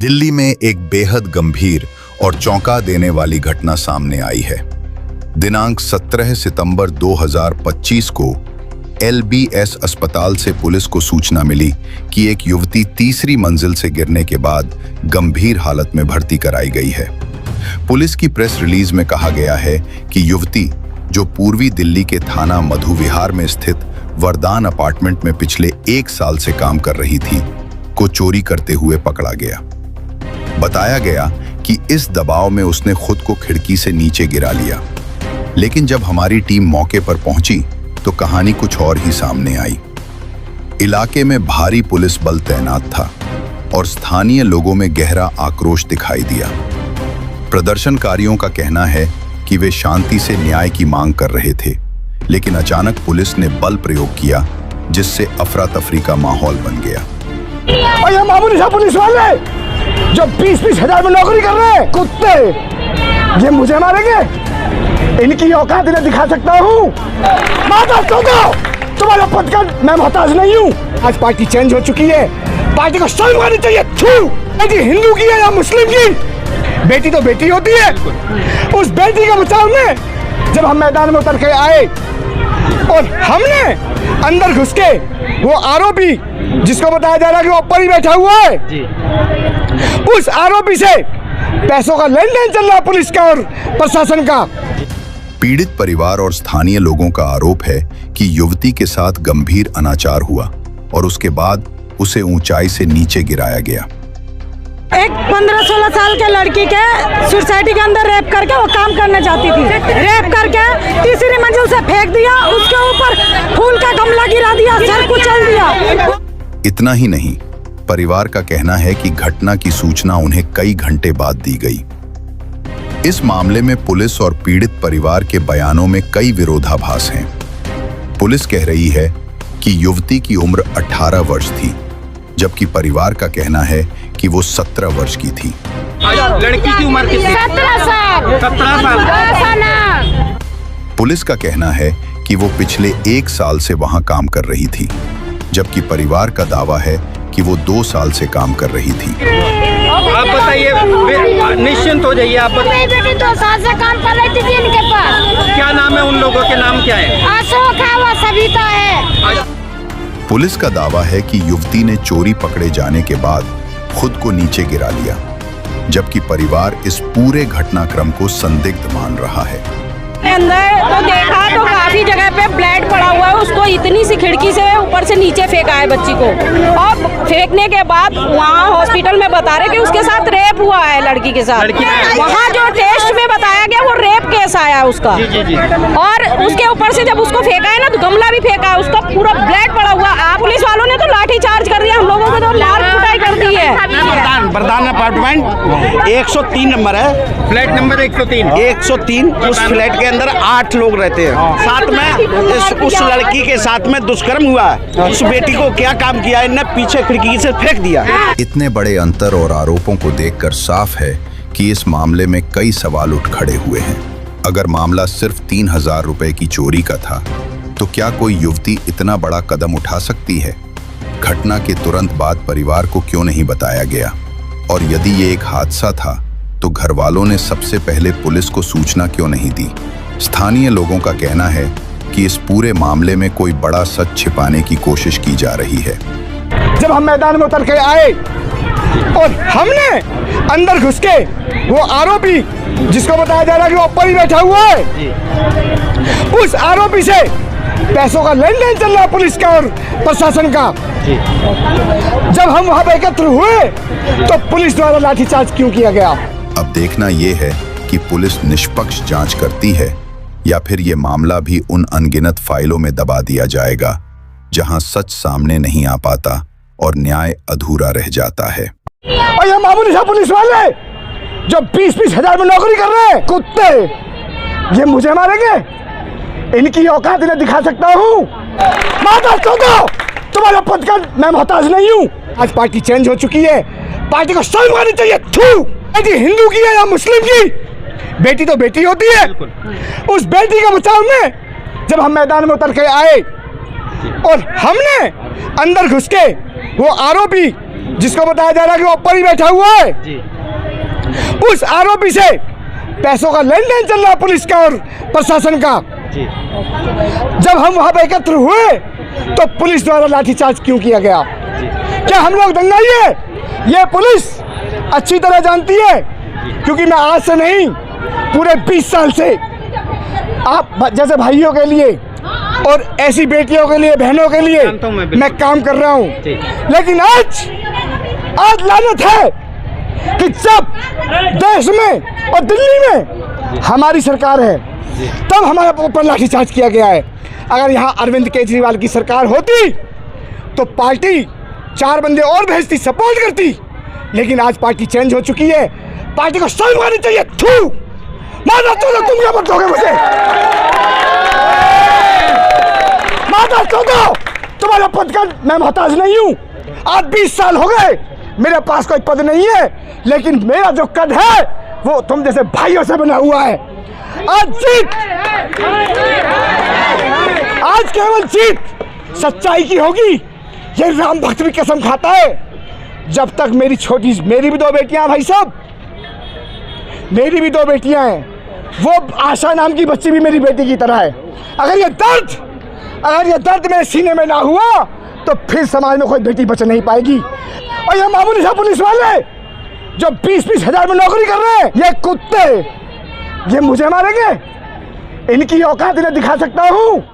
दिल्ली में एक बेहद गंभीर और चौंका देने वाली घटना सामने आई है। दिनांक 17 सितंबर 2025 को LBS अस्पताल से पुलिस को सूचना मिली कि एक युवती तीसरी मंजिल से गिरने के बाद गंभीर हालत में भर्ती कराई गई है। पुलिस की प्रेस रिलीज में कहा गया है कि युवती, जो पूर्वी दिल्ली के थाना मधु विहार में स्थित वरदान अपार्टमेंट में पिछले 1 साल से काम कर रही थी, को चोरी करते हुए पकड़ा गया। बताया गया कि इस दबाव में उसने खुद को खिड़की से नीचे गिरा लिया, लेकिन जब हमारी टीम मौके पर पहुंची तो कहानी कुछ और ही सामने आई। इलाके में भारी पुलिस बल तैनात था और स्थानीय लोगों में गहरा आक्रोश दिखाई दिया। प्रदर्शनकारियों का कहना है कि वे शांति से न्याय की मांग कर रहे थे, लेकिन अचानक पुलिस ने बल प्रयोग किया, जिससे अफरा तफरी का माहौल बन गया। ये मामूली सा पुलिस वाले जो 20-20 हजार में नौकरी कर रहे हैं, कुत्ते, ये मुझे मारेंगे? इनकी औकात इन्हें दिखा सकता हूँ। तुम्हारा पद का मैं मोहताज नहीं हूँ। आज पार्टी चेंज हो चुकी है, पार्टी को शर्म आनी चाहिए। बेटी हिंदू की है या मुस्लिम की, बेटी तो बेटी होती है। उस बेटी के बचाव में जब हम मैदान में उतर के आए और हमने अंदर घुस के वो आरोपी, जिसको बताया जा रहा है कि वो ऊपर ही बैठा हुआ है, उस आरोपी से पैसों का लेन देन चल रहा है पुलिस का और प्रशासन का। पीड़ित परिवार और स्थानीय लोगों का आरोप है कि युवती के साथ गंभीर अनाचार हुआ और उसके बाद उसे ऊंचाई से नीचे गिराया गया। एक 15-16 साल के लड़की के सोसाइटी के अंदर रेप करके वो काम करने जाती थी। रेप करके तीसरी मंजिल से फेंक दिया, उसके ऊपर फूल का गमला गिरा दिया, सर कुचल दिया। इतना ही नहीं, परिवार का कहना है कि घटना की सूचना उन्हें कई घंटे बाद दी गई। इस मामले में पुलिस और पीड़ित परिवार के बयानों में कई विरोधाभास हैं। पुलिस कह रही है कि युवती की उम्र 18 वर्ष थी, जबकि परिवार का कहना है कि वो 17 वर्ष की थी। लड़की की उम्र कितनी? 17 साल। पुलिस का कहना है कि वो पिछले 1 साल से वहां काम कर रही थी, जबकि परिवार का दावा है कि वो 2 साल से काम कर रही थी। आप बताइए, निश्चिंत हो जाइए। आप मेरी बेटी 2 साल से काम कर रही थी इनके पास। क्या नाम है उन लोगों के? नाम क्या है? अशोक है, वो सविता है। पुलिस का दावा है कि युवती ने चोरी पकड़े जाने के बाद खुद को नीचे गिरा लिया, जबकि परिवार इस पूरे घटनाक्रम को संदिग्ध मान रहा है। अंदर तो देखा तो काफी जगह पे ब्लड पड़ा हुआ है, उसको इतनी सी खिड़की से ऊपर से नीचे फेंका है बच्ची को, और फेंकने के बाद वहाँ हॉस्पिटल में बता रहे कि उसके साथ रेप हुआ है लड़की के साथ। वहाँ जो टेस्ट में बताया गया वो रेप केस आया है उसका। और उसके ऊपर से जब उसको फेंका है ना तो गमला भी फेंका है, उसका पूरा ब्लड पड़ा हुआ। पुलिस वालों ने तो लाठी चार्ज कर दिया, हम लोगों को तो मार कुटाई कर दी है। वरदान अपार्टमेंट 103 नंबर है, फ्लैट नंबर 103। उस फ्लैट के अंदर 8 लोग रहते हैं। साथ में उस लड़की के साथ में दुष्कर्म हुआ है। उस बेटी को क्या काम किया, इन्हें पीछे खिड़की से फेंक दिया। इतने बड़े अंतर और आरोपों को देखकर साफ है कि इस मामले में कई सवाल उठ खड़े हुए हैं। अगर मामला सिर्फ 3000 रुपए की चोरी का था, तो क्या कोई युवती इतना बड़ा कदम उठा सकती है? घटना के तुरंत बाद परिवार को क्यों नहीं बताया गया? और यदि ये एक हादसा था, तो घर वालों ने सबसे पहले पुलिस को सूचना क्यों नहीं दी? स्थानीय लोगों का कहना है कि इस पूरे मामले में कोई बड़ा सच छिपाने की कोशिश की जा रही है। जब हम मैदान में उतर के आए और हमने अंदर घुस के वो आरोपी, जिसको बताया जा रहा है कि वो ऊपर ही बैठा हुआ है, उस आरोपी से पैसों का लेन देन चल रहा है पुलिस का और प्रशासन का। जब हम वहां पर एकत्र हुए तो पुलिस द्वारा लाठीचार्ज क्यों किया गया? अब देखना यह है कि पुलिस निष्पक्ष जांच करती है या फिर ये मामला भी उन अनगिनत फाइलों में दबा दिया जाएगा जहां सच सामने नहीं आ पाता और न्याय अधूरा रह जाता है। और ये मामूली सा पुलिस वाले जो 20-20 हजार में नौकरी कर रहे हैं, कुत्ते, ये मुझे मारेंगे? इनकी औकात इन्हें दिखा सकता हूँ। तुम्हारा पद का मैं मोहताज नहीं हूँ। आज पार्टी चेंज हो चुकी है, पार्टी को शर्म आनी चाहिए। बेटी हिंदू की है या मुस्लिम की, बेटी तो बेटी होती है। उस बेटी के बचाव में जब हम मैदान में उतर के आए और हमने अंदर घुस के वो आरोपी, जिसको बताया जा रहा है कि वो ऊपर ही बैठा हुआ है, जी उस आरोपी से पैसों का लेन देन चल रहा है पुलिस का और प्रशासन का। जी जब हम वहां पर एकत्र हुए तो पुलिस द्वारा लाठीचार्ज क्यों किया गया? क्या हम लोग दंगाई है? ये पुलिस अच्छी तरह जानती है, क्योंकि मैं आज से नहीं पूरे 20 साल से आप जैसे भाइयों के लिए और ऐसी बेटियों के लिए, बहनों के लिए जानता हूं मैं बिल्कुल। मैं काम कर रहा हूँ। जी। लेकिन आज लानत है कि जब देश में और दिल्ली में हमारी सरकार है तब हमारे ऊपर लाठीचार्ज किया गया है। अगर यहाँ अरविंद केजरीवाल की सरकार होती तो पार्टी 4 बंदे और भेजती, सपोर्ट करती। लेकिन आज पार्टी चेंज हो चुकी है, पार्टी को शर्म आनी चाहिए। थू माता चौदह, तुम क्या बताओगे मुझे? माता चौदह, तुम्हारा पद का मैं मोहताज नहीं हूँ। आज 20 साल हो गए, मेरे पास कोई पद नहीं है, लेकिन मेरा जो कद है वो तुम जैसे भाइयों से बना हुआ है। आज जीत, आज केवल जीत सच्चाई की होगी, ये राम भक्त भी कसम खाता है। जब तक मेरी भी 2 बेटियां, भाई साहब, मेरी भी 2 बेटियां हैं। वो आशा नाम की बच्ची भी मेरी बेटी की तरह है। अगर ये दर्द मेरे सीने में ना हुआ तो फिर समाज में कोई बेटी बच नहीं पाएगी। और ये मामूली सा पुलिस वाले जो 20-20 हजार में नौकरी कर रहे हैं, ये कुत्ते, ये मुझे मारेंगे? इनकी औकात इन्हें दिखा सकता हूँ।